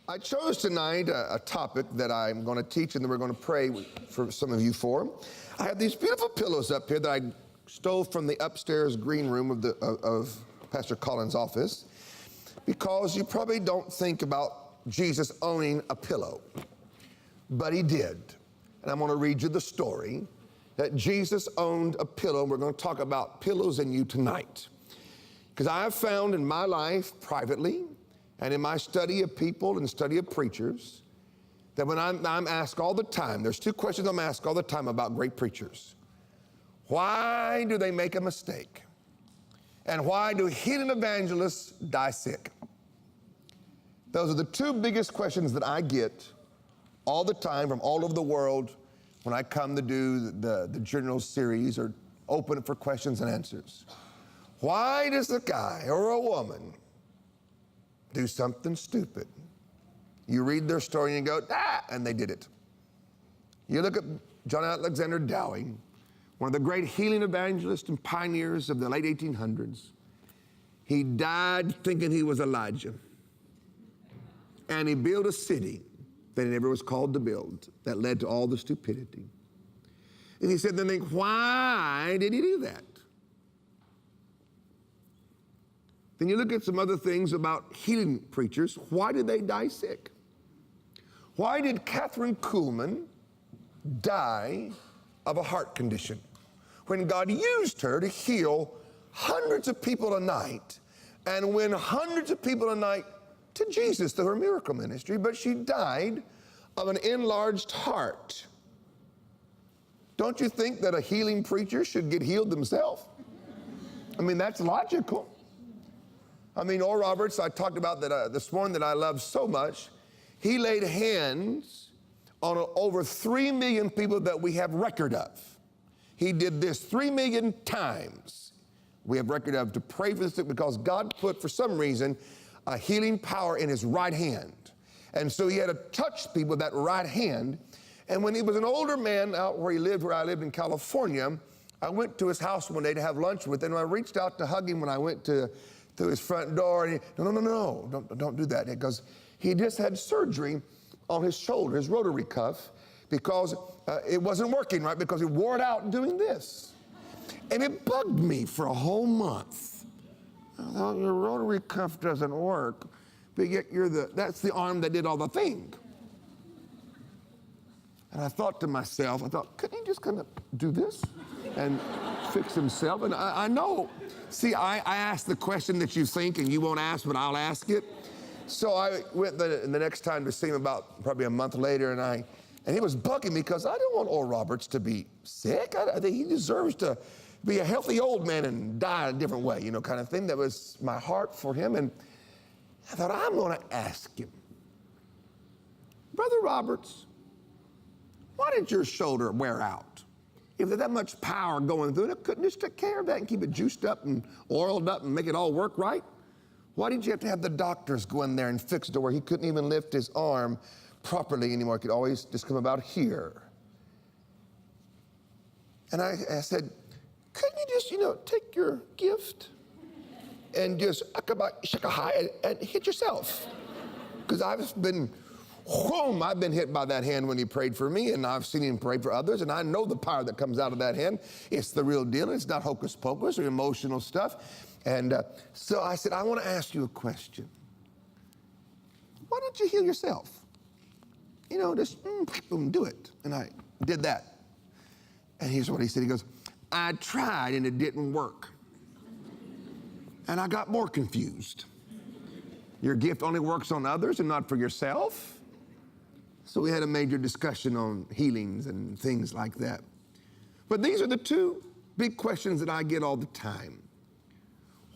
I chose tonight a topic that I'm going to teach and then we're going to pray for some of you for. I have these beautiful pillows up here that I stole from the upstairs green room of Pastor Collins' office, because you probably don't think about Jesus owning a pillow, but he did. And I'm going to read you the story that Jesus owned a pillow. We're going to talk about pillows and you tonight, because I have found in my life privately and in my study of people and study of preachers, that when I'm asked all the time, there's two questions I'm asked all the time about great preachers. Why do they make a mistake? And why do healing evangelists die sick? Those are the two biggest questions that I get all the time from all over the world when I come to do the journal series or open it for questions and answers. Why does a guy or a woman do something stupid? You read their story and you go, and they did it. You look at John Alexander Dowie, one of the great healing evangelists and pioneers of the late 1800s. He died thinking he was Elijah. And he built a city that he never was called to build, that led to all the stupidity. And he said, then think, why did he do that? Then you look at some other things about healing preachers. Why did they die sick? Why did Catherine Kuhlman die of a heart condition when God used her to heal hundreds of people a night and win hundreds of people a night to Jesus through her miracle ministry? But she died of an enlarged heart. Don't you think that a healing preacher should get healed themselves? I mean, that's logical. I mean, Oral Roberts, I talked about that this morning, that I love so much. He laid hands on over 3 million people that we have record of. He did this 3 million times. We have record of, to pray for this, because God put, for some reason, a healing power in his right hand. And so he had to touch people with that right hand. And when he was an older man out where he lived, where I lived in California, I went to his house one day to have lunch with him. And I reached out to hug him when I went to his front door. And he, no, don't do that. Because he just had surgery on his shoulder, his rotary cuff, because it wasn't working right, because he wore it out doing this. And it bugged me for a whole month. I thought, your rotary cuff doesn't work, but yet that's the arm that did all the thing. And I thought to myself, couldn't he just kind of do this and fix himself? And I know, see, I asked the question that you think and you won't ask, but I'll ask it. So I went the next time to see him, about probably a month later, and he was bugging me because I don't want Oral Roberts to be sick. I think he deserves to be a healthy old man and die a different way, kind of thing. That was my heart for him. And I thought, I'm going to ask him, Brother Roberts, why did your shoulder wear out? If there's that much power going through it, couldn't you just take care of that and keep it juiced up and oiled up and make it all work right? Why did you have to have the doctors go in there and fix it to where he couldn't even lift his arm properly anymore? It could always just come about here. And I said, couldn't you just, take your gift and just shaka and hit yourself? Because I've been hit by that hand when he prayed for me, and I've seen him pray for others, and I know the power that comes out of that hand. It's the real deal. It's not hocus pocus or emotional stuff. And so I said, I want to ask you a question. Why don't you heal yourself? Just boom, do it. And I did that. And here's what he said. He goes, I tried and it didn't work. And I got more confused. Your gift only works on others and not for yourself. So we had a major discussion on healings and things like that. But these are the two big questions that I get all the time.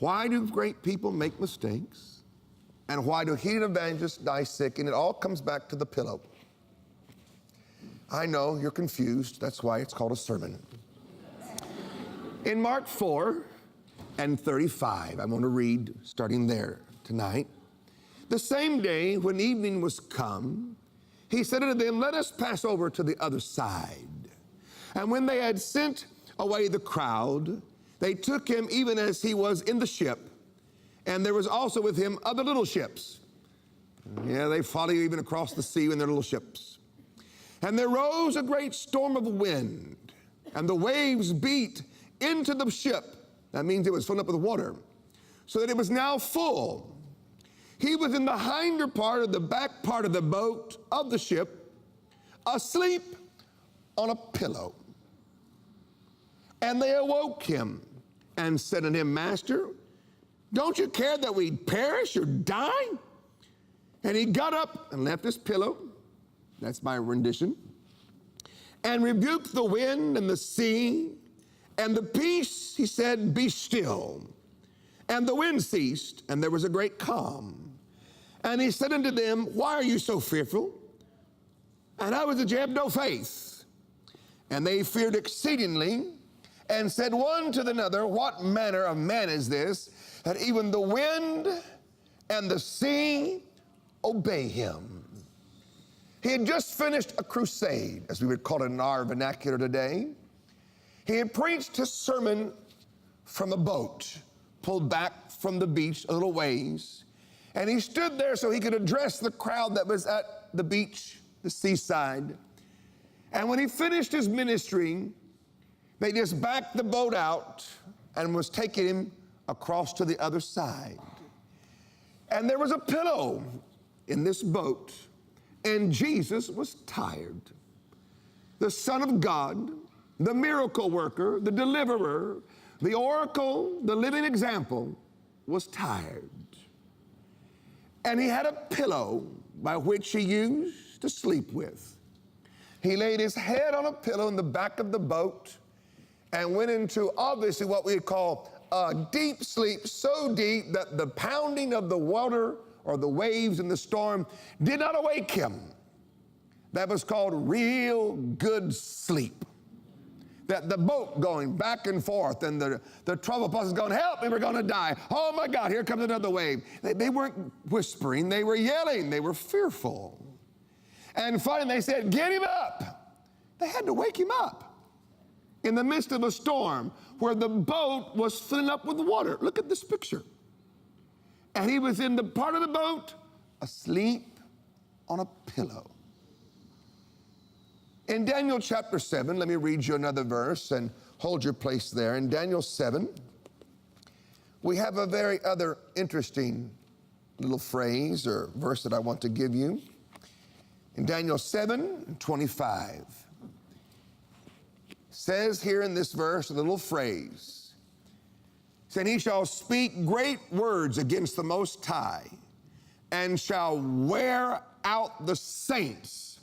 Why do great people make mistakes? And why do healing evangelists die sick? And it all comes back to the pillow. I know you're confused. That's why it's called a sermon. In Mark 4 and 35, I'm going to read starting there tonight. The same day when evening was come, he said unto them, let us pass over to the other side. And when they had sent away the crowd, they took him even as he was in the ship, and there was also with him other little ships. Yeah, they follow you even across the sea in their little ships. And there rose a great storm of wind, and the waves beat into the ship. That means it was filled up with water, so that it was now full. He was in the hinder part of the back part of the boat of the ship, asleep on a pillow. And they awoke him and said unto him, Master, don't you care that we perish or die? And he got up and left his pillow. That's my rendition. And rebuked the wind and the sea, and the peace, he said, be still. And the wind ceased, and there was a great calm. And he said unto them, why are you so fearful? And how is it you have no faith? And they feared exceedingly, and said one to another, what manner of man is this, that even the wind and the sea obey him? He had just finished a crusade, as we would call it in our vernacular today. He had preached his sermon from a boat, pulled back from the beach a little ways, and he stood there so he could address the crowd that was at the beach, the seaside. And when he finished his ministry, they just backed the boat out and was taking him across to the other side. And there was a pillow in this boat, and Jesus was tired. The Son of God, the miracle worker, the deliverer, the oracle, the living example, was tired. And he had a pillow by which he used to sleep with. He laid his head on a pillow in the back of the boat and went into obviously what we call a deep sleep, so deep that the pounding of the water or the waves in the storm did not awake him. That was called real good sleep. That the boat going back and forth and the trouble buses going, help me, we're going to die. Oh my God, here comes another wave. They weren't whispering, they were yelling, they were fearful. And finally they said, get him up. They had to wake him up in the midst of a storm where the boat was filling up with water. Look at this picture. And he was in the part of the boat asleep on a pillow. In Daniel chapter 7, let me read you another verse and hold your place there. In Daniel 7, we have a very other interesting little phrase or verse that I want to give you. In Daniel 7:25, says here in this verse a little phrase, saying, he shall speak great words against the Most High and shall wear out the saints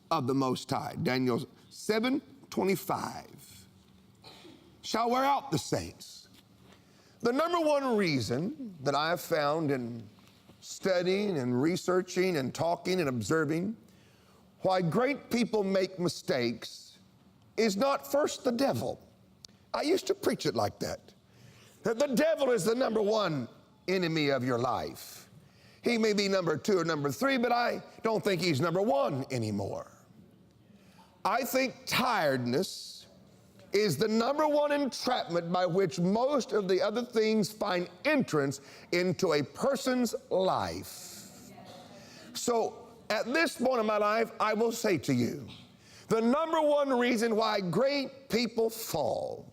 of the Most High. Daniel 7:25. Shall wear out the saints. The number one reason that I have found in studying and researching and talking and observing why great people make mistakes is not first the devil. I used to preach it like that the devil is the number one enemy of your life. He may be number 2 or number 3, but I don't think he's number 1 anymore. I think tiredness is the number one entrapment by which most of the other things find entrance into a person's life. So at this point in my life, I will say to you, the number one reason why great people fall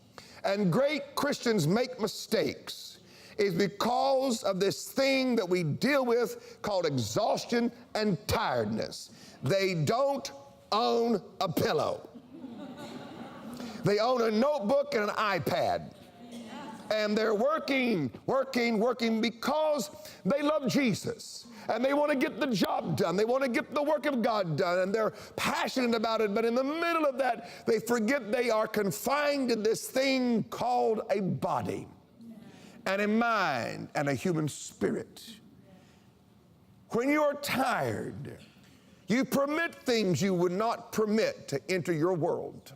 and great Christians make mistakes is because of this thing that we deal with called exhaustion and tiredness. They don't own a pillow. They own a notebook and an iPad. And they're working because they love Jesus. And they want to get the job done. They want to get the work of God done. And they're passionate about it. But in the middle of that, they forget they are confined to this thing called a body and a mind and a human spirit. When you are tired, you permit things you would not permit to enter your world.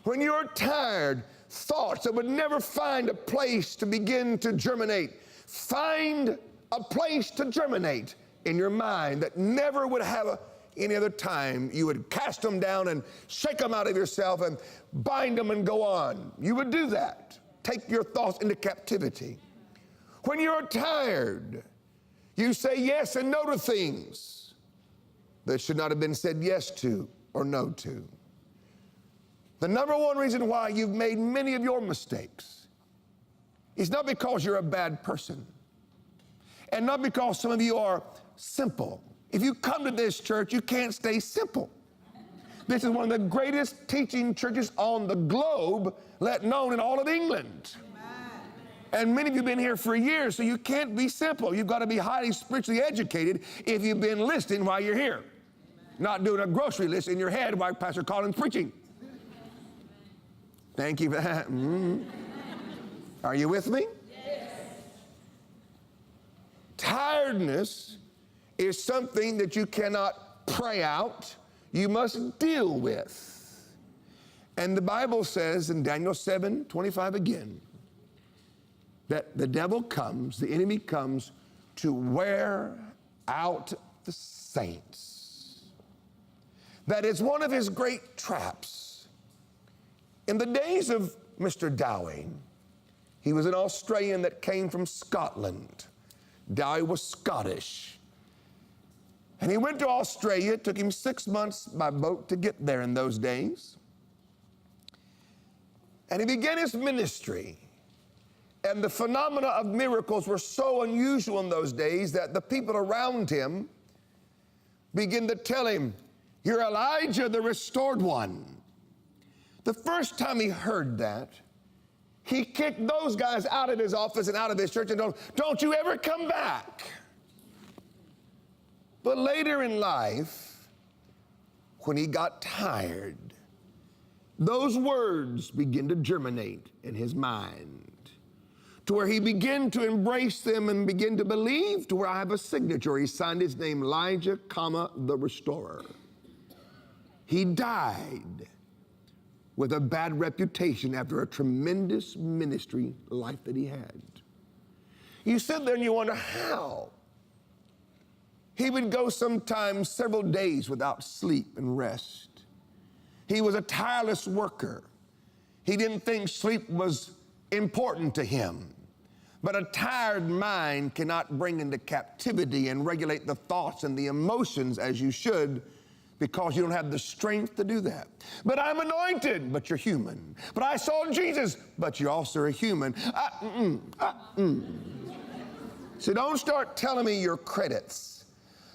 When you're tired, thoughts that would never find a place to begin to germinate, find a place to germinate in your mind that never would have any other time. You would cast them down and shake them out of yourself and bind them and go on. You would do that. Take your thoughts into captivity. When you're tired, You say yes and no to things that should not have been said yes to or no to. The number one reason why you've made many of your mistakes is not because you're a bad person, and not because some of you are simple. If you come to this church, you can't stay simple. This is one of the greatest teaching churches on the globe, let alone in all of England. And many of you have been here for years, so you can't be simple. You've got to be highly spiritually educated if you've been listening while you're here. Not doing a grocery list in your head while Pastor Colin's preaching. Thank you for that. Are you with me? Yes. Tiredness is something that you cannot pray out. You must deal with. And the Bible says in Daniel 7:25 again, that the devil comes, the enemy comes to wear out the saints. That is one of his great traps. In the days of Mr. Dowie, he was an Australian that came from Scotland. Dowie was Scottish. And he went to Australia. It took him 6 months by boat to get there in those days. And he began his ministry. And the phenomena of miracles were so unusual in those days that the people around him began to tell him, "You're Elijah, the restored one." The first time he heard that, he kicked those guys out of his office and out of his church and told them, "Don't you ever come back." But later in life, when he got tired, those words began to germinate in his mind, to where he began to embrace them and begin to believe, to where I have a signature. He signed his name, Elijah, the Restorer. He died with a bad reputation after a tremendous ministry life that he had. You sit there and you wonder how. He would go sometimes several days without sleep and rest. He was a tireless worker. He didn't think sleep was important to him. But a tired mind cannot bring into captivity and regulate the thoughts and the emotions as you should, because you don't have the strength to do that. But I'm anointed, but you're human. But I saw Jesus, but you're also a human. So don't start telling me your credits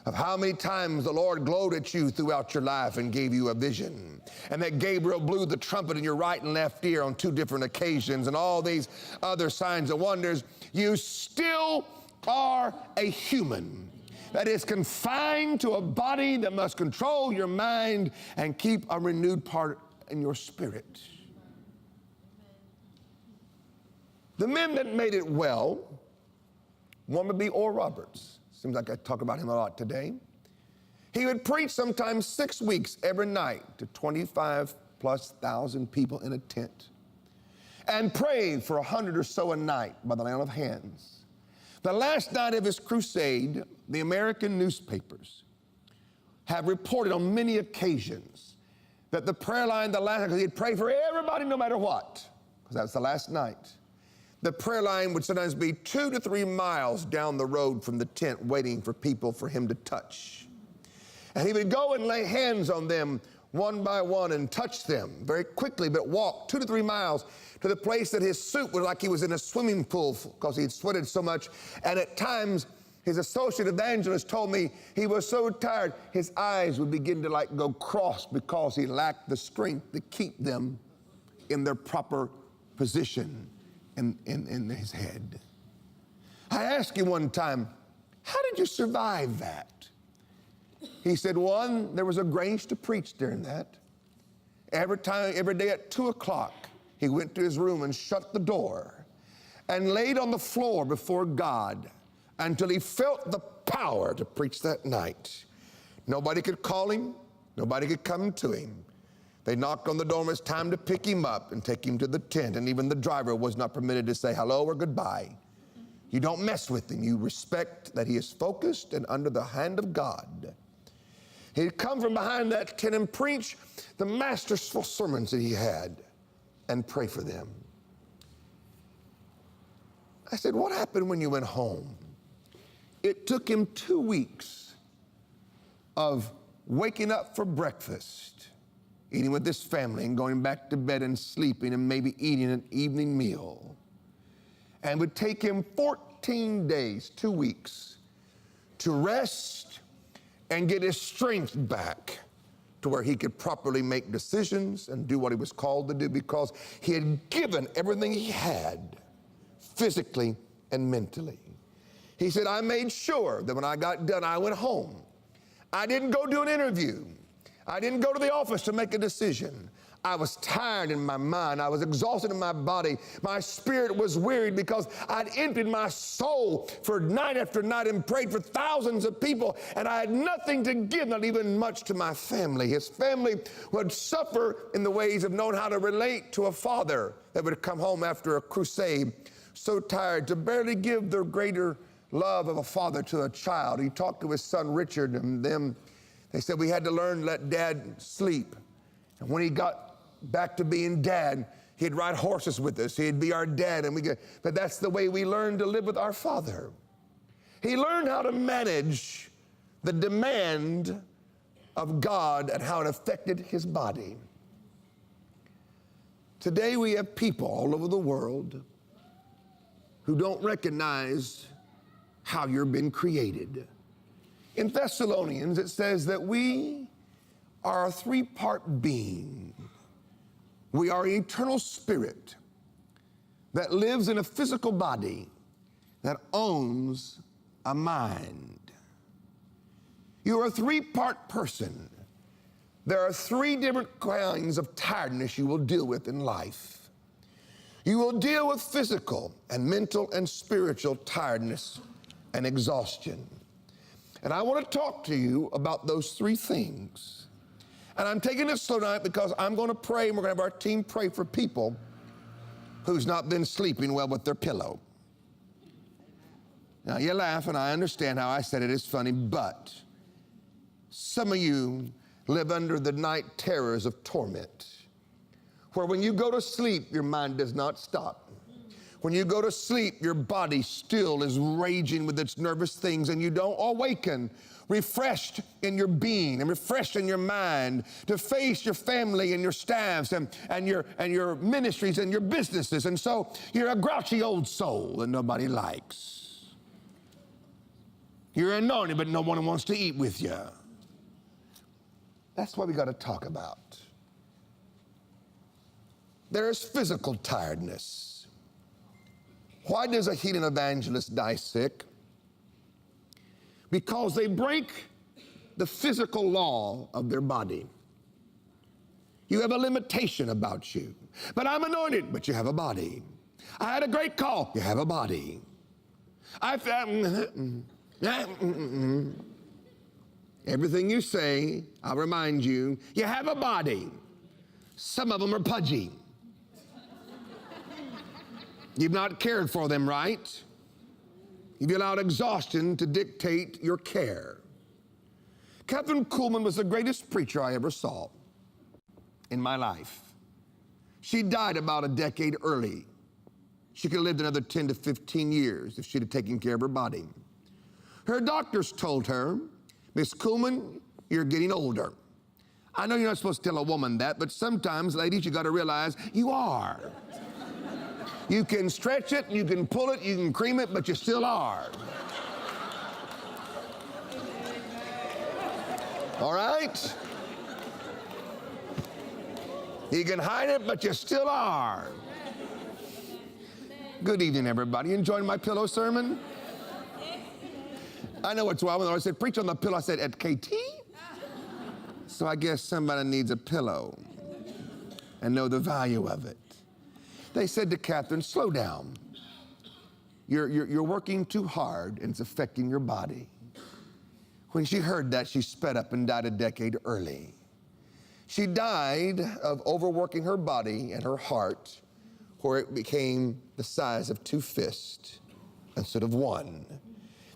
of how many times the Lord glowed at you throughout your life and gave you a vision, and that Gabriel blew the trumpet in your right and left ear on 2 different occasions, and all these other signs and wonders. You still are a human that is confined to a body that must control your mind and keep a renewed part in your spirit. The men that made it well, one would be Oral Roberts. Seems like I talk about him a lot today. He would preach sometimes 6 weeks every night to 25,000+ people in a tent, and pray for 100 or so a night by the laying of hands. The last night of his crusade, the American newspapers have reported on many occasions that the prayer line, the last night, because he'd pray for everybody no matter what, because that's the last night. The prayer line would sometimes be 2 to 3 miles down the road from the tent, waiting for people for him to touch. And he would go and lay hands on them one by one and touch them very quickly, but walk 2 to 3 miles to the place that his suit was like he was in a swimming pool because he'd sweated so much. And at times, his associate evangelist told me he was so tired, his eyes would begin to go cross because he lacked the strength to keep them in their proper position in his head. I asked him one time, "How did you survive that?" He said, "One, there was a grace to preach during that. Every day at 2 o'clock, he went to his room and shut the door and laid on the floor before God until he felt the power to preach that night. Nobody could call him. Nobody could come to him. They knocked on the door, and it was time to pick him up and take him to the tent, and even the driver was not permitted to say hello or goodbye. You don't mess with him. You respect that he is focused and under the hand of God." He'd come from behind that tent and preach the masterful sermons that he had and pray for them. I said, "What happened when you went home?" It took him 2 weeks of waking up for breakfast, eating with his family, and going back to bed and sleeping, and maybe eating an evening meal. And it would take him 14 days, 2 weeks, to rest and get his strength back to where he could properly make decisions and do what he was called to do, because he had given everything he had, physically and mentally. He said, I made sure that when I got done, I went home. I didn't go do an interview. I didn't go to the office to make a decision. I was tired in my mind. I was exhausted in my body. My spirit was wearied because I'd emptied my soul for night after night and prayed for thousands of people, and I had nothing to give, not even much to my family. His family would suffer in the ways of knowing how to relate to a father that would come home after a crusade, so tired to barely give the greater love of a father to a child. He talked to his son Richard, and them, they said, we had to learn to let Dad sleep. And when he got back to being Dad, he'd ride horses with us. He'd be our dad, but that's the way we learned to live with our father. He learned how to manage the demand of God and how it affected his body. Today we have people all over the world who don't recognize how you've been created. In Thessalonians, it says that we are a three-part being. We are an eternal spirit that lives in a physical body that owns a mind. You are a three-part person. There are 3 different kinds of tiredness you will deal with in life. You will deal with physical and mental and spiritual tiredness and exhaustion. And I want to talk to you about those 3 things. And I'm taking this slow tonight because I'm going to pray, and we're going to have our team pray for people who's not been sleeping well with their pillow. Now, you laugh, and I understand how I said it is funny, but some of you live under the night terrors of torment, where when you go to sleep, your mind does not stop. When you go to sleep, your body still is raging with its nervous things, and you don't awaken refreshed in your being and refreshed in your mind to face your family and your staffs and your ministries and your businesses. And so you're a grouchy old soul that nobody likes. You're anointed, but no one wants to eat with you. That's what we got to talk about. There is physical tiredness. Why does a healing evangelist die sick? Because they break the physical law of their body. You have a limitation about you. But I'm anointed, but you have a body. I had a great call, you have a body. Everything you say, I'll remind you, you have a body. Some of them are pudgy. You've not cared for them right. You've allowed exhaustion to dictate your care. Catherine Kuhlman was the greatest preacher I ever saw in my life. She died about a decade early. She could have lived another 10 to 15 years if she'd have taken care of her body. Her doctors told her, Miss Kuhlman, you're getting older. I know you're not supposed to tell a woman that, but sometimes, ladies, you got to realize you are. You can stretch it, you can pull it, you can cream it, but you still are. All right? You can hide it, but you still are. Good evening, everybody. Enjoying my pillow sermon? I know it's why when I said preach on the pillow, I said at KT. So I guess somebody needs a pillow and know the value of it. They said to Catherine, slow down. You're working too hard and it's affecting your body. When she heard that, she sped up and died a decade early. She died of overworking her body and her heart, where it became the size of 2 fists instead of 1.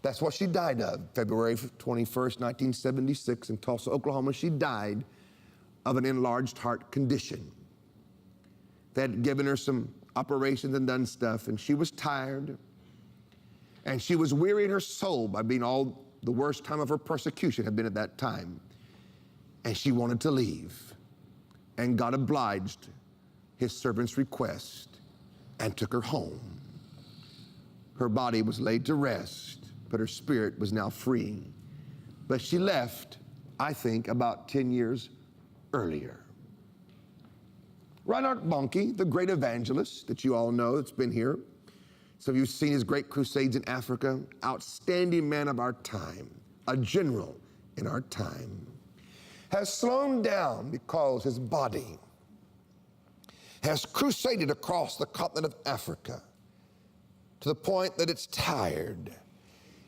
That's what she died of. February 21st, 1976 in Tulsa, Oklahoma. She died of an enlarged heart condition. They had given her some operations and done stuff, and she was tired. And she was weary in her soul by being all the worst time of her persecution had been at that time. And she wanted to leave. And God obliged his servant's request and took her home. Her body was laid to rest, but her spirit was now free. But she left, I think, about 10 years earlier. Reinhard Bonnke, the great evangelist that you all know that's been here. Some of you have seen his great crusades in Africa. Outstanding man of our time, a general in our time, has slowed down because his body has crusaded across the continent of Africa to the point that it's tired.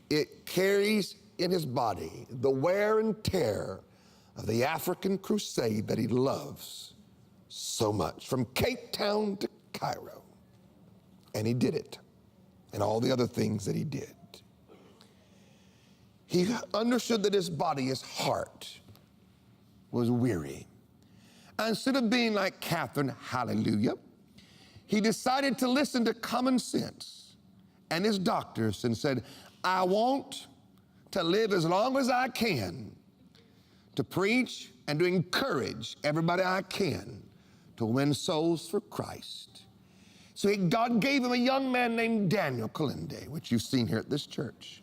It carries in his body the wear and tear of the African crusade that he loves so much, from Cape Town to Cairo. And he did it, and all the other things that he did. He understood that his body, his heart, was weary. And instead of being like Catherine, hallelujah, he decided to listen to common sense and his doctors and said, I want to live as long as I can to preach and to encourage everybody I can to win souls for Christ. So God gave him a young man named Daniel Kalinde, which you've seen here at this church,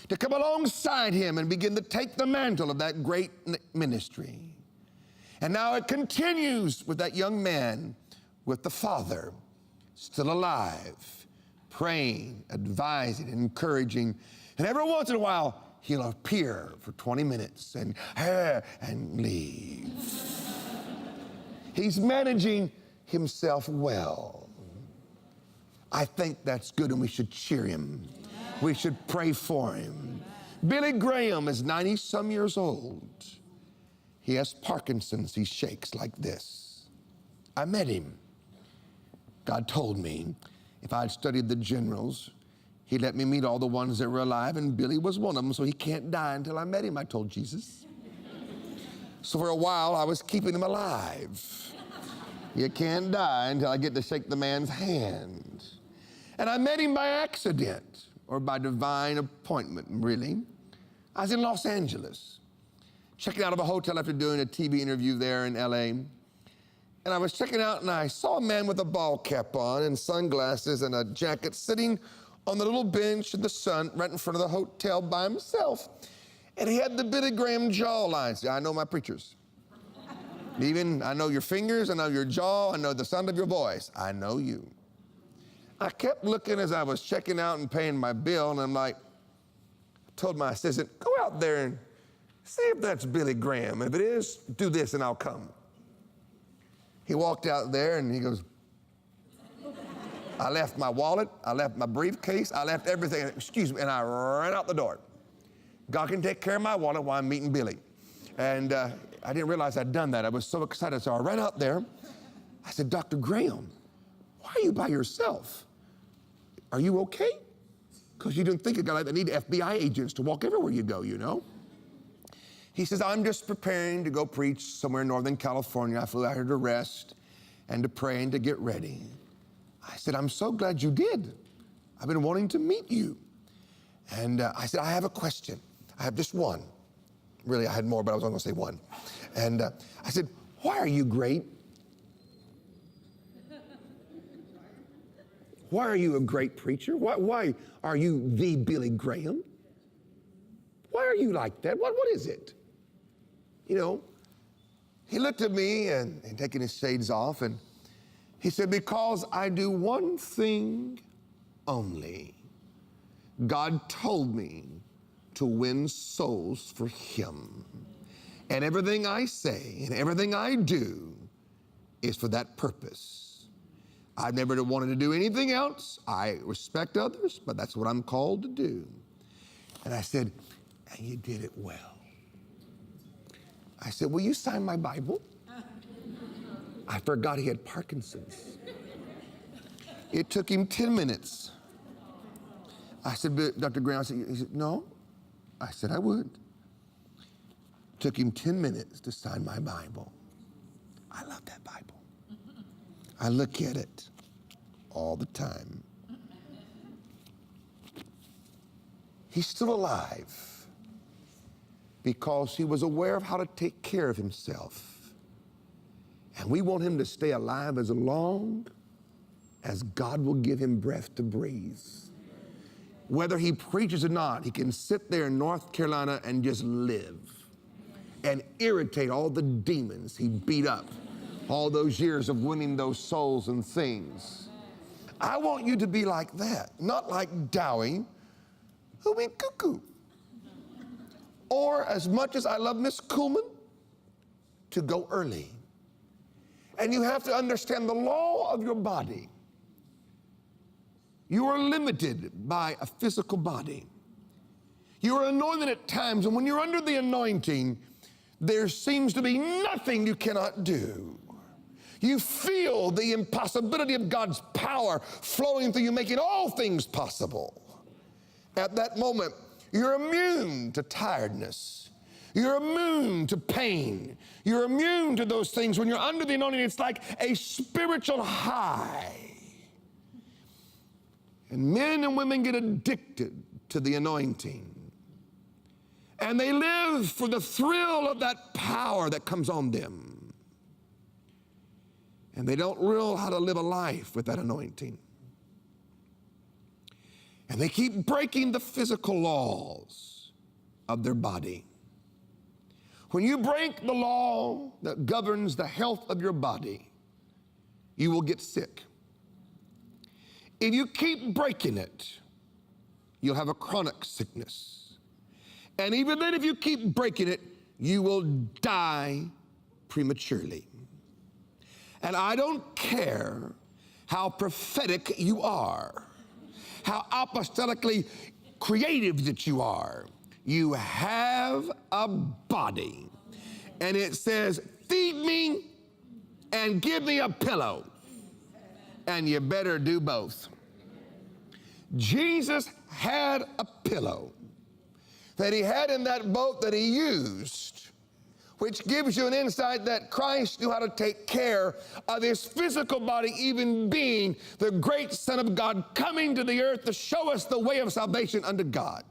to come alongside him and begin to take the mantle of that great ministry. And now it continues with that young man, with the father still alive, praying, advising, encouraging. And every once in a while, he'll appear for 20 minutes and leave. He's managing himself well. I think that's good, and we should cheer him. We should pray for him. Billy Graham is 90-some years old. He has Parkinson's. He shakes like this. I met him. God told me if I'd studied the generals, he'd let me meet all the ones that were alive, and Billy was one of them, so he can't die until I met him, I told Jesus. So for a while, I was keeping him alive. You can't die until I get to shake the man's hand. And I met him by accident, or by divine appointment, really. I was in Los Angeles, checking out of a hotel after doing a TV interview there in LA. And I was checking out, and I saw a man with a ball cap on and sunglasses and a jacket sitting on the little bench in the sun right in front of the hotel by himself. And he had the Billy Graham jawline. See, I know my preachers. Even I know your fingers, I know your jaw, I know the sound of your voice. I know you. I kept looking as I was checking out and paying my bill, and I'm like, I told my assistant, go out there and see if that's Billy Graham. If it is, do this and I'll come. He walked out there and he goes, I left my wallet, I left my briefcase, I left everything, excuse me, and I ran out the door. God can take care of my wallet while I'm meeting Billy. And I didn't realize I'd done that. I was so excited, so I ran out there. I said, Dr. Graham, why are you by yourself? Are you okay? Because you didn't think a guy like that need FBI agents to walk everywhere you go, you know? He says, I'm just preparing to go preach somewhere in Northern California. I flew out here to rest and to pray and to get ready. I said, I'm so glad you did. I've been wanting to meet you. And I said, I have a question. I have just one. Really, I had more, but I was only going to say one. And I said, why are you great? Why are you a great preacher? Why are you the Billy Graham? Why are you like that? What is it? You know, he looked at me and taking his shades off, and he said, because I do one thing only. God told me to win souls for him. And everything I say and everything I do is for that purpose. I've never wanted to do anything else. I respect others, but that's what I'm called to do. And I said, and you did it well. I said, will you sign my Bible? I forgot he had Parkinson's. It took him 10 minutes. I said, Dr. Graham, he said, no. I said, I would. Took him 10 minutes to sign my Bible. I love that Bible. I look at it all the time. He's still alive because he was aware of how to take care of himself. And we want him to stay alive as long as God will give him breath to breathe. Whether he preaches or not, he can sit there in North Carolina and just live and irritate all the demons he beat up all those years of winning those souls and things. I want you to be like that, not like Dowie, who went cuckoo. Or as much as I love Miss Kuhlman, to go early. And you have to understand the law of your body. You are limited by a physical body. You are anointed at times, and when you're under the anointing, there seems to be nothing you cannot do. You feel the impossibility of God's power flowing through you, making all things possible. At that moment, you're immune to tiredness. You're immune to pain. You're immune to those things. When you're under the anointing, it's like a spiritual high. And men and women get addicted to the anointing. And they live for the thrill of that power that comes on them. And they don't realize how to live a life with that anointing. And they keep breaking the physical laws of their body. When you break the law that governs the health of your body, you will get sick. If you keep breaking it, you'll have a chronic sickness. And even then, if you keep breaking it, you will die prematurely. And I don't care how prophetic you are, how apostolically creative that you are. You have a body. And it says, feed me and give me a pillow. And you better do both. Jesus had a pillow that he had in that boat that he used, which gives you an insight that Christ knew how to take care of his physical body, even being the great Son of God coming to the earth to show us the way of salvation unto God.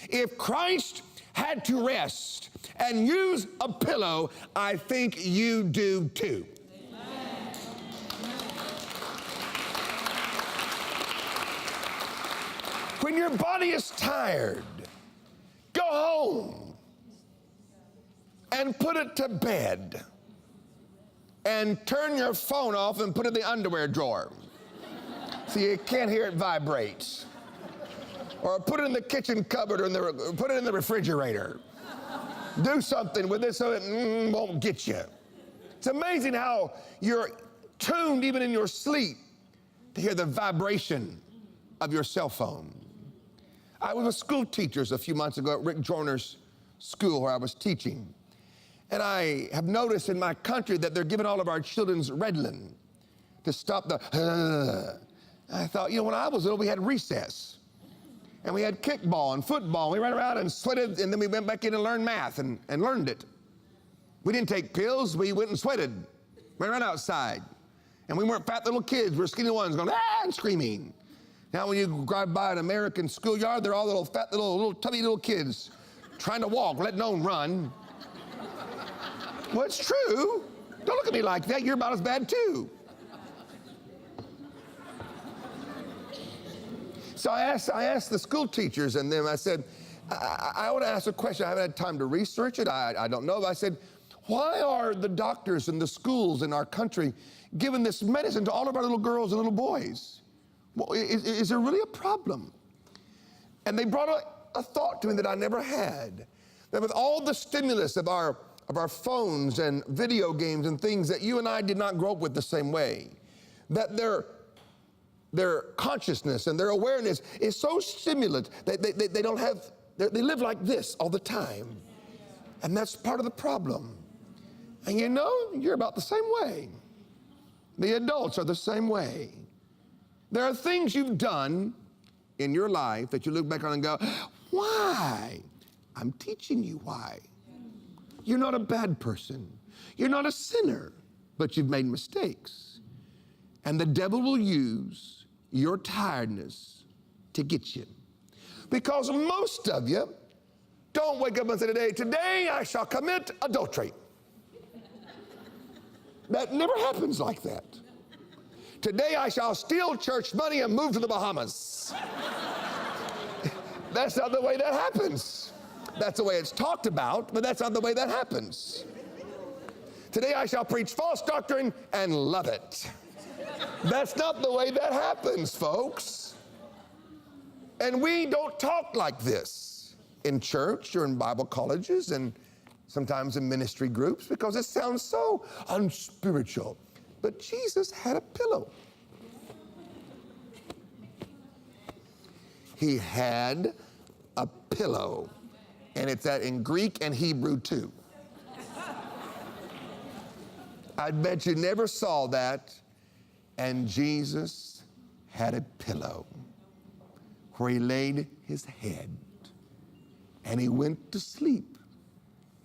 If Christ had to rest and use a pillow, I think you do too. When your body is tired, go home and put it to bed and turn your phone off and put it in the underwear drawer so you can't hear it vibrate. Or put it in the kitchen cupboard or put it in the refrigerator. Do something with it so it won't get you. It's amazing how you're tuned even in your sleep to hear the vibration of your cell phone. I was with school teachers a few months ago at Rick Joyner's school where I was teaching. And I have noticed in my country that they're giving all of our children's Redlin to stop the I thought, when I was little, we had recess. And we had kickball and football. We ran around and sweated, and then we went back in and learned math and learned it. We didn't take pills. We went and sweated. Ran around outside. And we weren't fat little kids. We were skinny ones going, and screaming. Now when you drive by an American schoolyard, they're all little fat, little tubby little kids trying to walk, letting no one run. Well, it's true. Don't look at me like that. You're about as bad too. So I asked the school teachers, and then I said, I want to ask a question. I haven't had time to research it. I don't know. But I said, why are the doctors and the schools in our country giving this medicine to all of our little girls and little boys? Well, is there really a problem? And they brought a thought to me that I never had. That with all the stimulus of our phones and video games and things that you and I did not grow up with the same way, that their consciousness and their awareness is so stimulant that they live like this all the time. And that's part of the problem. And you're about the same way. The adults are the same way. There are things you've done in your life that you look back on and go, why? I'm teaching you why. You're not a bad person. You're not a sinner, but you've made mistakes. And the devil will use your tiredness to get you. Because most of you don't wake up and say, today I shall commit adultery. That never happens like that. Today I shall steal church money and move to the Bahamas. That's not the way that happens. That's the way it's talked about, but that's not the way that happens. Today I shall preach false doctrine and love it. That's not the way that happens, folks. And we don't talk like this in church or in Bible colleges and sometimes in ministry groups because it sounds so unspiritual. But Jesus had a pillow. He had a pillow. And it's that in Greek and Hebrew too. I bet you never saw that. And Jesus had a pillow where he laid his head and he went to sleep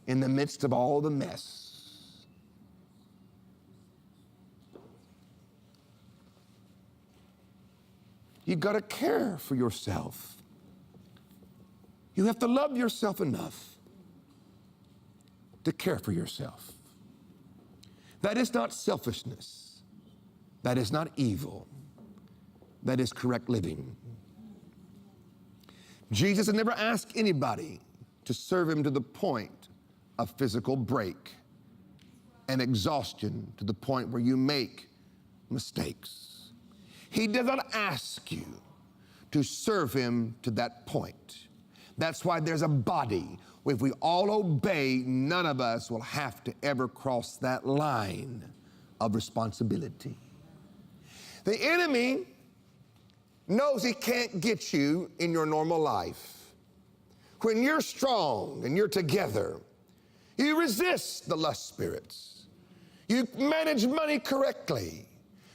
in the midst of all the mess. You got to care for yourself. You have to love yourself enough to care for yourself. That is not selfishness. That is not evil. That is correct living. Jesus had never asked anybody to serve him to the point of physical break and exhaustion, to the point where you make mistakes. He does not ask you to serve him to that point. That's why there's a body. If we all obey, none of us will have to ever cross that line of responsibility. The enemy knows he can't get you in your normal life. When you're strong and you're together, you resist the lust spirits. You manage money correctly.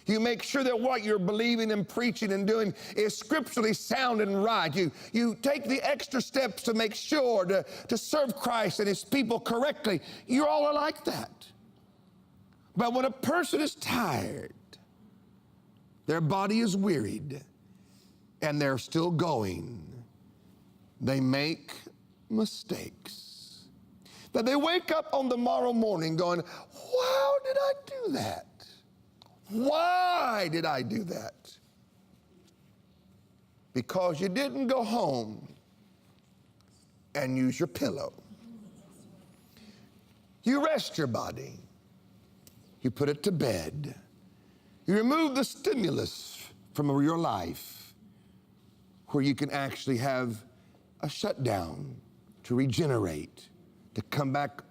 You make sure that what you're believing and preaching and doing is scripturally sound and right. You take the extra steps to make sure to serve Christ and his people correctly. You all are like that. But when a person is tired, their body is wearied, and they're still going, they make mistakes. That they wake up on the morrow morning going, how did I do that? Why did I do that? Because you didn't go home and use your pillow. You rest your body. You put it to bed. You remove the stimulus from your life where you can actually have a shutdown to regenerate, to come back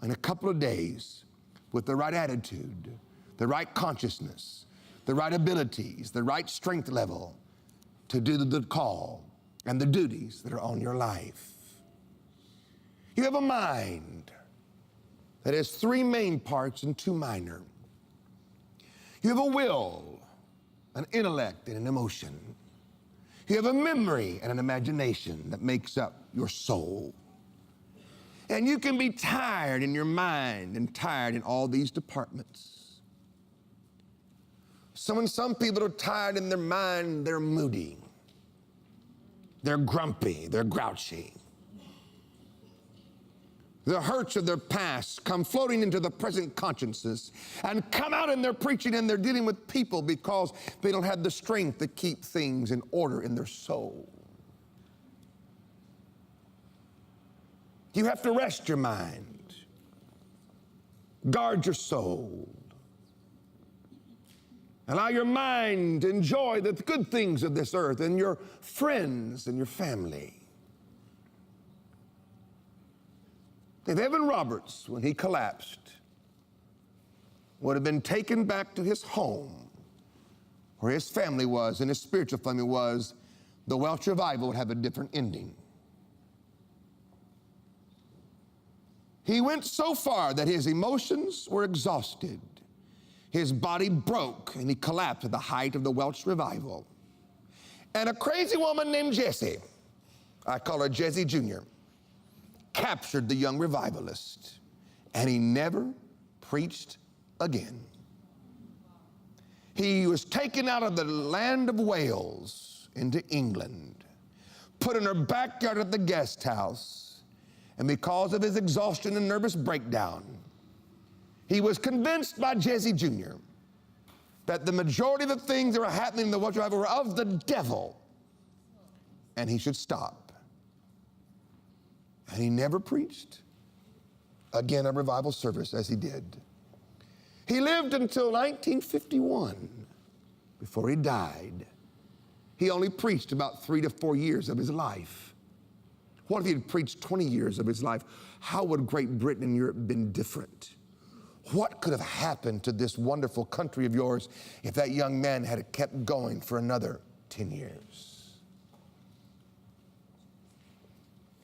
in a couple of days with the right attitude, the right consciousness, the right abilities, the right strength level to do the call and the duties that are on your life. You have a mind that has 3 main parts and 2 minor. You have a will, an intellect, and an emotion. You have a memory and an imagination that makes up your soul. And you can be tired in your mind and tired in all these departments. Some people are tired in their mind, they're moody. They're grumpy, they're grouchy. The hurts of their past come floating into the present consciousness and come out in their preaching, and they're dealing with people because they don't have the strength to keep things in order in their soul. You have to rest your mind. Guard your soul. Allow your mind to enjoy the good things of this earth and your friends and your family. If Evan Roberts, when he collapsed, would have been taken back to his home, where his family was and his spiritual family was, the Welsh revival would have a different ending. He went so far that his emotions were exhausted. His body broke and he collapsed at the height of the Welsh revival. And a crazy woman named Jessie, I call her Jessie Jr., captured the young revivalist, and he never preached again. He was taken out of the land of Wales into England, put in her backyard at the guest house. And because of his exhaustion and nervous breakdown, he was convinced by Jesse Jr. that the majority of the things that were happening in the world were of the devil, and he should stop. And he never preached again a revival service as he did. He lived until 1951 before he died. He only preached about 3 to 4 years of his life. What if he had preached 20 years of his life? How would Great Britain and Europe have been different? What could have happened to this wonderful country of yours if that young man had kept going for another 10 years?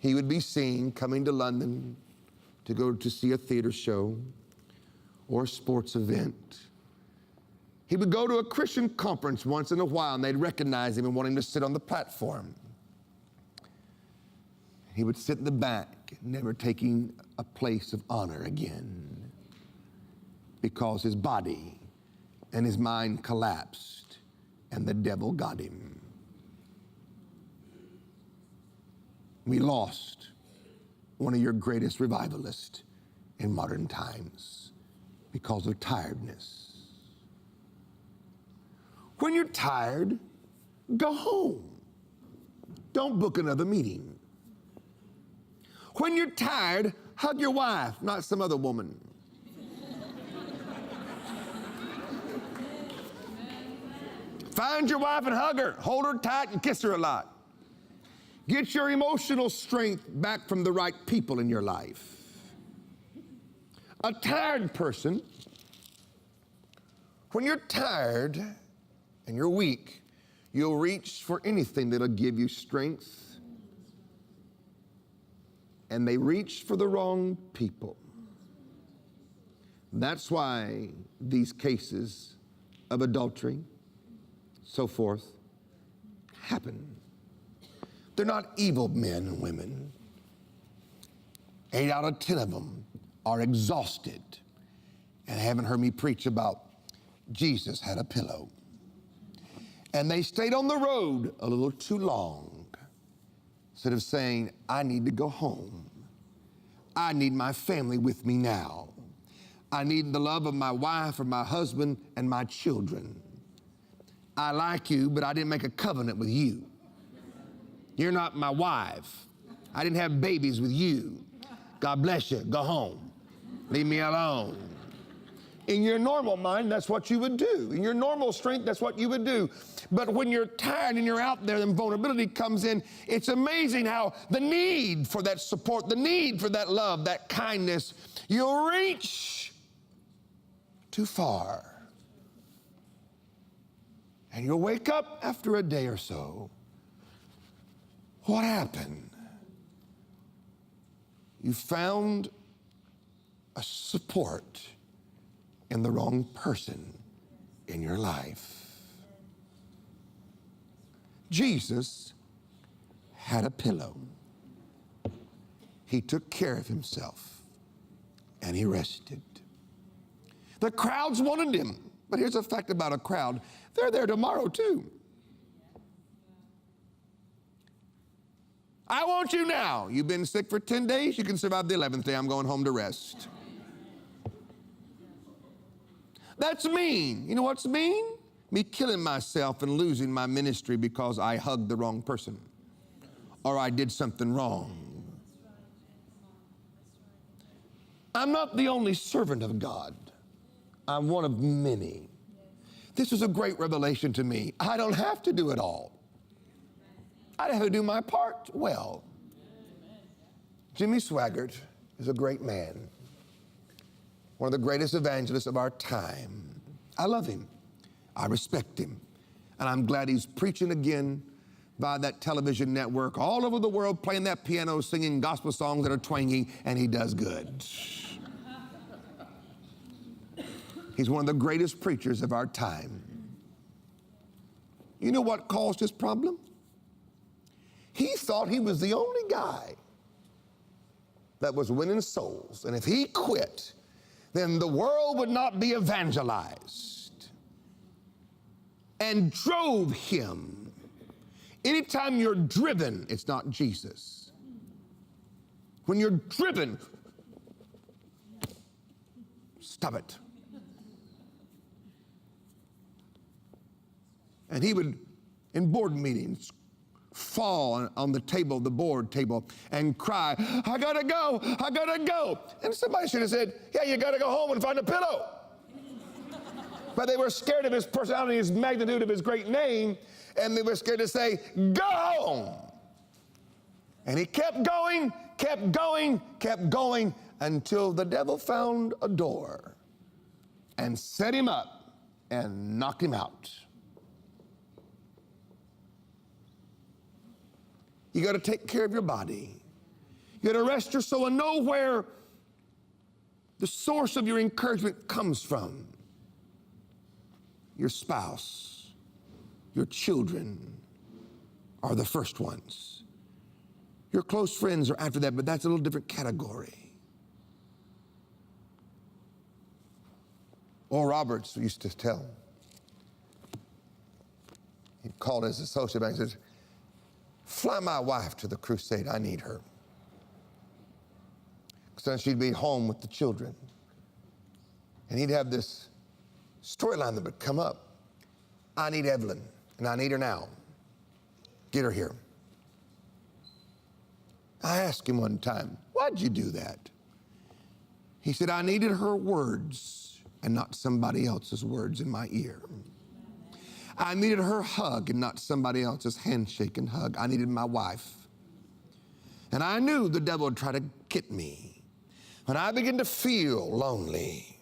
He would be seen coming to London to go to see a theater show or a sports event. He would go to a Christian conference once in a while, and they'd recognize him and want him to sit on the platform. He would sit in the back, never taking a place of honor again, because his body and his mind collapsed and the devil got him. We lost one of your greatest revivalists in modern times because of tiredness. When you're tired, go home. Don't book another meeting. When you're tired, hug your wife, not some other woman. Find your wife and hug her. Hold her tight and kiss her a lot. Get your emotional strength back from the right people in your life. A tired person, when you're tired and you're weak, you'll reach for anything that'll give you strength. And they reach for the wrong people. That's why these cases of adultery, so forth, happen. They're not evil men and women. 8 out of 10 of them are exhausted and haven't heard me preach about Jesus had a pillow. And they stayed on the road a little too long instead of saying, I need to go home. I need my family with me now. I need the love of my wife or my husband and my children. I like you, but I didn't make a covenant with you. You're not my wife. I didn't have babies with you. God bless you. Go home. Leave me alone. In your normal mind, that's what you would do. In your normal strength, that's what you would do. But when you're tired and you're out there and vulnerability comes in, it's amazing how the need for that support, the need for that love, that kindness, you'll reach too far. And you'll wake up after a day or so. What happened? You found a support in the wrong person in your life. Jesus had a pillow. He took care of himself and he rested. The crowds wanted him, but here's a fact about a crowd. They're there tomorrow too. I want you now. You've been sick for 10 days. You can survive the 11th day. I'm going home to rest. That's mean. You know what's mean? Me killing myself and losing my ministry because I hugged the wrong person or I did something wrong. I'm not the only servant of God. I'm one of many. This is a great revelation to me. I don't have to do it all. I have to do my part well. Jimmy Swaggart is a great man, one of the greatest evangelists of our time. I love him. I respect him. And I'm glad he's preaching again by that television network all over the world, playing that piano, singing gospel songs that are twangy, and he does good. He's one of the greatest preachers of our time. You know what caused his problem? He thought he was the only guy that was winning souls. And if he quit, then the world would not be evangelized. And drove him Anytime you're driven, it's not Jesus. When you're driven, stop it. And he would, in board meetings, fall on the table, the board table, and cry, I gotta go, I gotta go. And somebody should have said, yeah, you gotta go home and find a pillow. But they were scared of his personality, his magnitude of his great name, and they were scared to say, go home. And he kept going, kept going, kept going, until the devil found a door and set him up and knocked him out. You got to take care of your body. You got to rest your soul and know where the source of your encouragement comes from. Your spouse, your children are the first ones. Your close friends are after that, but that's a little different category. Oral Roberts used to tell. He called his associate and said, fly my wife to the crusade, I need her. So then she'd be home with the children. And he'd have this storyline that would come up. I need Evelyn, and I need her now. Get her here. I asked him one time, why'd you do that? He said, I needed her words and not somebody else's words in my ear. I needed her hug and not somebody else's handshake and hug. I needed my wife. And I knew the devil would try to get me. When I began to feel lonely,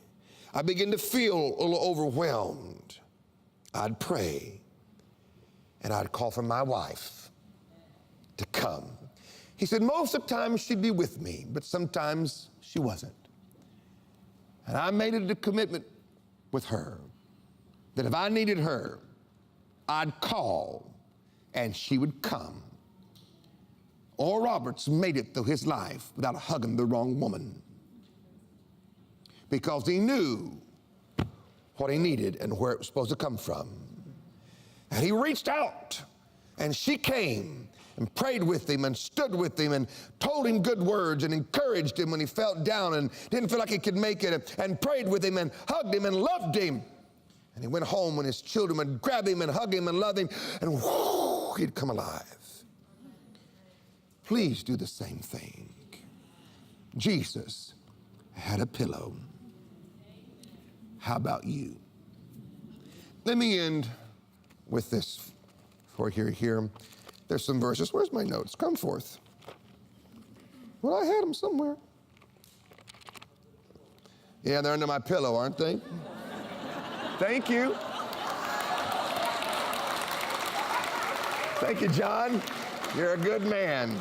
I began to feel a little overwhelmed, I'd pray and I'd call for my wife to come. He said most of the time she'd be with me, but sometimes she wasn't. And I made it a commitment with her that if I needed her, I'd call and she would come. Oral Roberts made it through his life without hugging the wrong woman, because he knew what he needed and where it was supposed to come from. And he reached out, and she came and prayed with him and stood with him and told him good words and encouraged him when he felt down and didn't feel like he could make it, and prayed with him and hugged him and loved him. And he went home when his children would grab him and hug him and love him, and whoo, he'd come alive. Please do the same thing. Jesus had a pillow. How about you? Let me end with this before you're here. There's some verses. Where's my notes? Come forth. Well, I had them somewhere. Yeah, they're under my pillow, aren't they? Thank you. Thank you, John. You're a good man.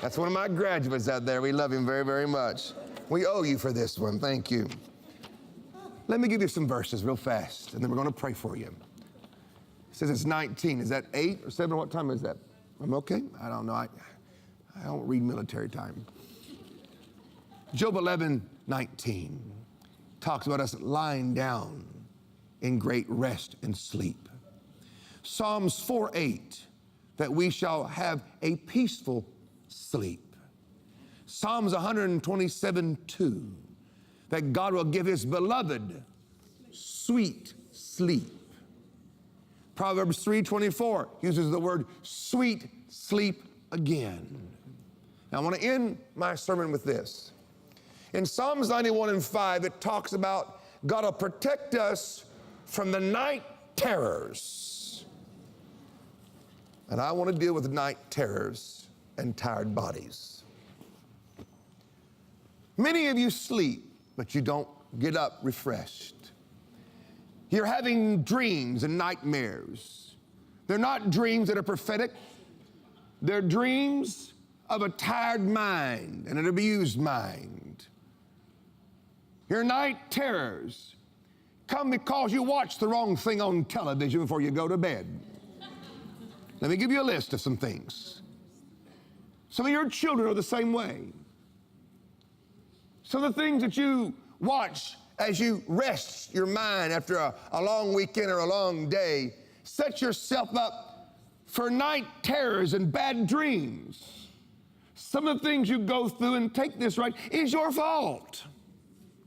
That's one of my graduates out there. We love him very, very much. We owe you for this one. Thank you. Let me give you some verses real fast, and then we're going to pray for you. It says it's 19. Is that 8 or 7? What time is that? I'm okay? I don't know. I don't read military time. Job 11:19 talks about us lying down in great rest and sleep. Psalms 4:8, that we shall have a peaceful sleep. Psalms 127:2, that God will give his beloved sweet sleep. Proverbs 3:24 uses the word sweet sleep again. Now I want to end my sermon with this. In Psalms 91:5, it talks about God will protect us from the night terrors. And I want to deal with night terrors and tired bodies. Many of you sleep, but you don't get up refreshed. You're having dreams and nightmares. They're not dreams that are prophetic. They're dreams of a tired mind and an abused mind. Your night terrors come because you watch the wrong thing on television before you go to bed. Let me give you a list of some things. Some of your children are the same way. Some of the things that you watch as you rest your mind after a long weekend or a long day, set yourself up for night terrors and bad dreams. Some of the things you go through, and take this right, is your fault.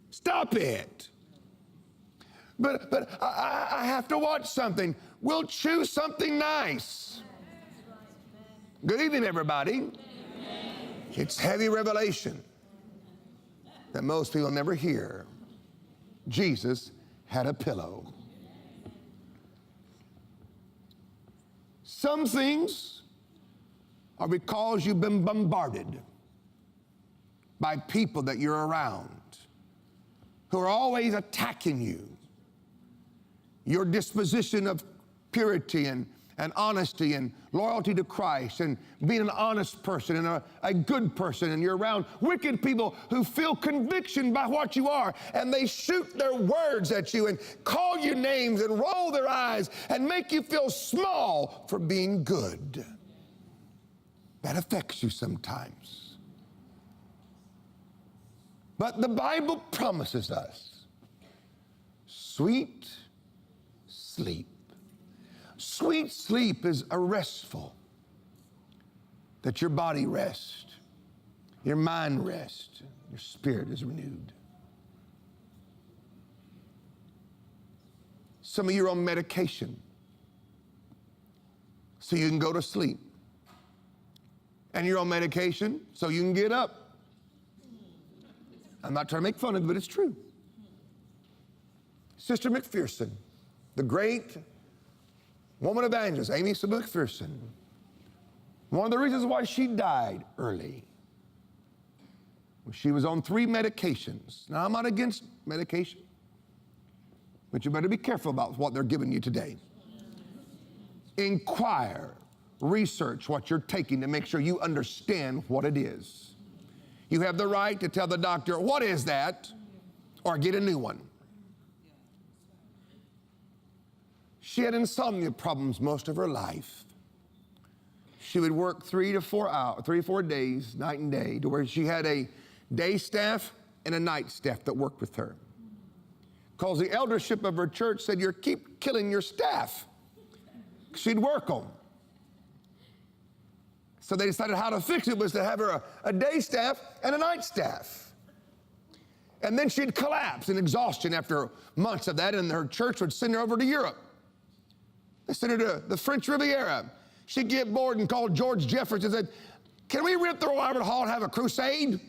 Stop it. But I have to watch something. We'll choose something nice. Good evening, everybody. It's heavy revelation that most people never hear. Jesus had a pillow. Some things are because you've been bombarded by people that you're around who are always attacking you. Your disposition of purity and honesty and loyalty to Christ and being an honest person and a good person, and you're around wicked people who feel conviction by what you are, and they shoot their words at you and call you names and roll their eyes and make you feel small for being good. That affects you sometimes. But the Bible promises us sweet sleep. Sweet sleep is a restful, that your body rests, your mind rests, your spirit is renewed. Some of you are on medication so you can go to sleep. And you're on medication so you can get up. I'm not trying to make fun of it, but it's true. Sister McPherson, the great woman evangelist, Amy McPherson, one of the reasons why she died early was she was on 3 medications. Now, I'm not against medication, but you better be careful about what they're giving you today. Inquire, research what you're taking to make sure you understand what it is. You have the right to tell the doctor, what is that? Or get a new one. She had insomnia problems most of her life. She would work 3 to 4 days, night and day, to where she had a day staff and a night staff that worked with her. Because the eldership of her church said, you keep killing your staff. She'd work them. So they decided how to fix it was to have her a day staff and a night staff. And then she'd collapse in exhaustion after months of that, and her church would send her over to Europe. They sent her to the French Riviera. She'd get bored and call George Jefferson and said, can we rent the Royal Albert Hall and have a crusade?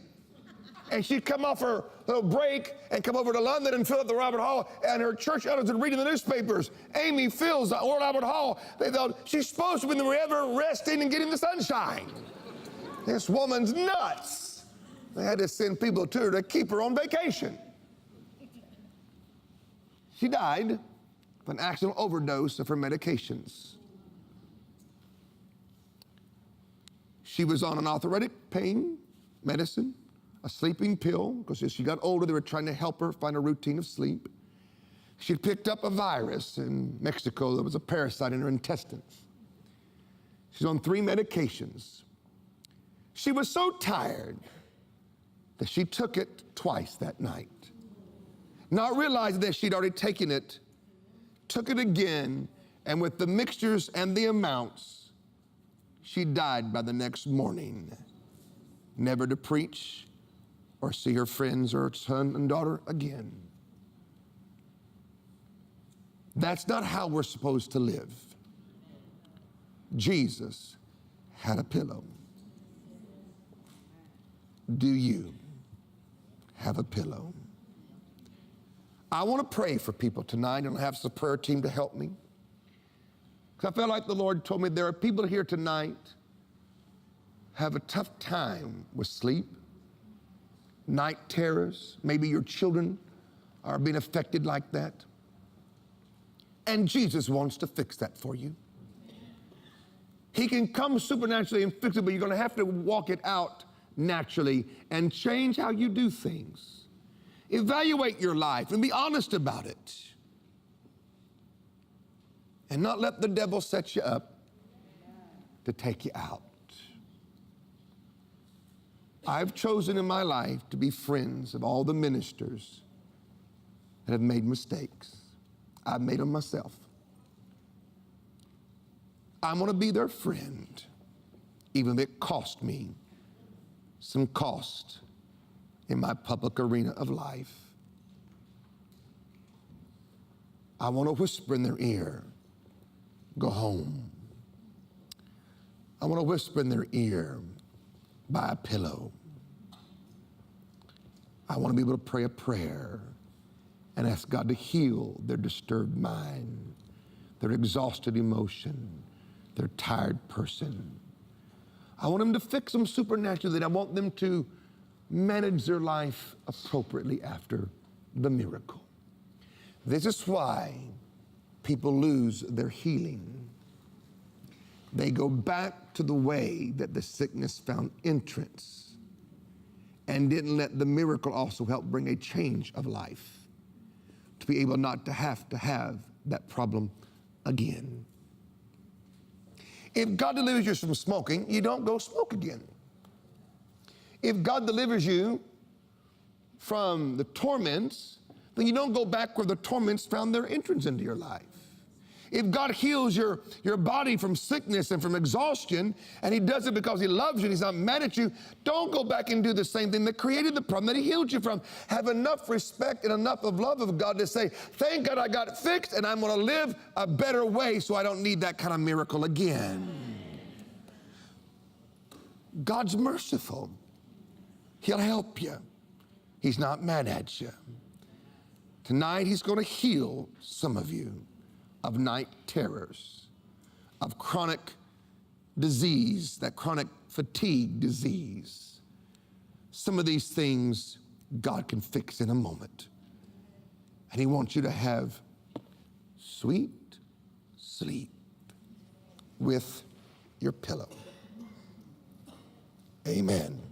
And she'd come off her little break and come over to London and fill up the Royal Albert Hall, and her church elders would read in the newspapers, Amy fills the Royal Albert Hall. They thought, she's supposed to be forever resting and getting the sunshine. This woman's nuts. They had to send people to her to keep her on vacation. She died of an accidental overdose of her medications. She was on an arthritic pain medicine, a sleeping pill, because as she got older, they were trying to help her find a routine of sleep. She'd picked up a virus in Mexico that was a parasite in her intestines. She's on 3 medications. She was so tired that she took it twice that night. Not realizing that she'd already taken it, took it again, and with the mixtures and the amounts, she died by the next morning, never to preach or see her friends or son and daughter again. That's not how we're supposed to live. Jesus had a pillow. Do you have a pillow? I want to pray for people tonight, and I'll have the prayer team to help me. Because I felt like the Lord told me there are people here tonight have a tough time with sleep, night terrors. Maybe your children are being affected like that. And Jesus wants to fix that for you. He can come supernaturally and fix it, but you're going to have to walk it out naturally and change how you do things. Evaluate your life and be honest about it. And not let the devil set you up to take you out. I've chosen in my life to be friends of all the ministers that have made mistakes. I've made them myself. I'm going to be their friend, even if it cost me some cost in my public arena of life. I want to whisper in their ear, go home. I want to whisper in their ear, buy a pillow. I want to be able to pray a prayer and ask God to heal their disturbed mind, their exhausted emotion, their tired person. I want Him to fix them supernaturally. I want them to manage their life appropriately after the miracle. This is why people lose their healing. They go back to the way that the sickness found entrance and didn't let the miracle also help bring a change of life to be able not to have that problem again. If God delivers you from smoking, you don't go smoke again. If God delivers you from the torments, then you don't go back where the torments found their entrance into your life. If God heals your body from sickness and from exhaustion, and He does it because He loves you and He's not mad at you, don't go back and do the same thing that created the problem that He healed you from. Have enough respect and enough of love of God to say, thank God I got it fixed and I'm going to live a better way so I don't need that kind of miracle again. God's merciful. He'll help you. He's not mad at you. Tonight He's going to heal some of you of night terrors, of chronic disease, that chronic fatigue disease. Some of these things God can fix in a moment. And He wants you to have sweet sleep with your pillow. Amen.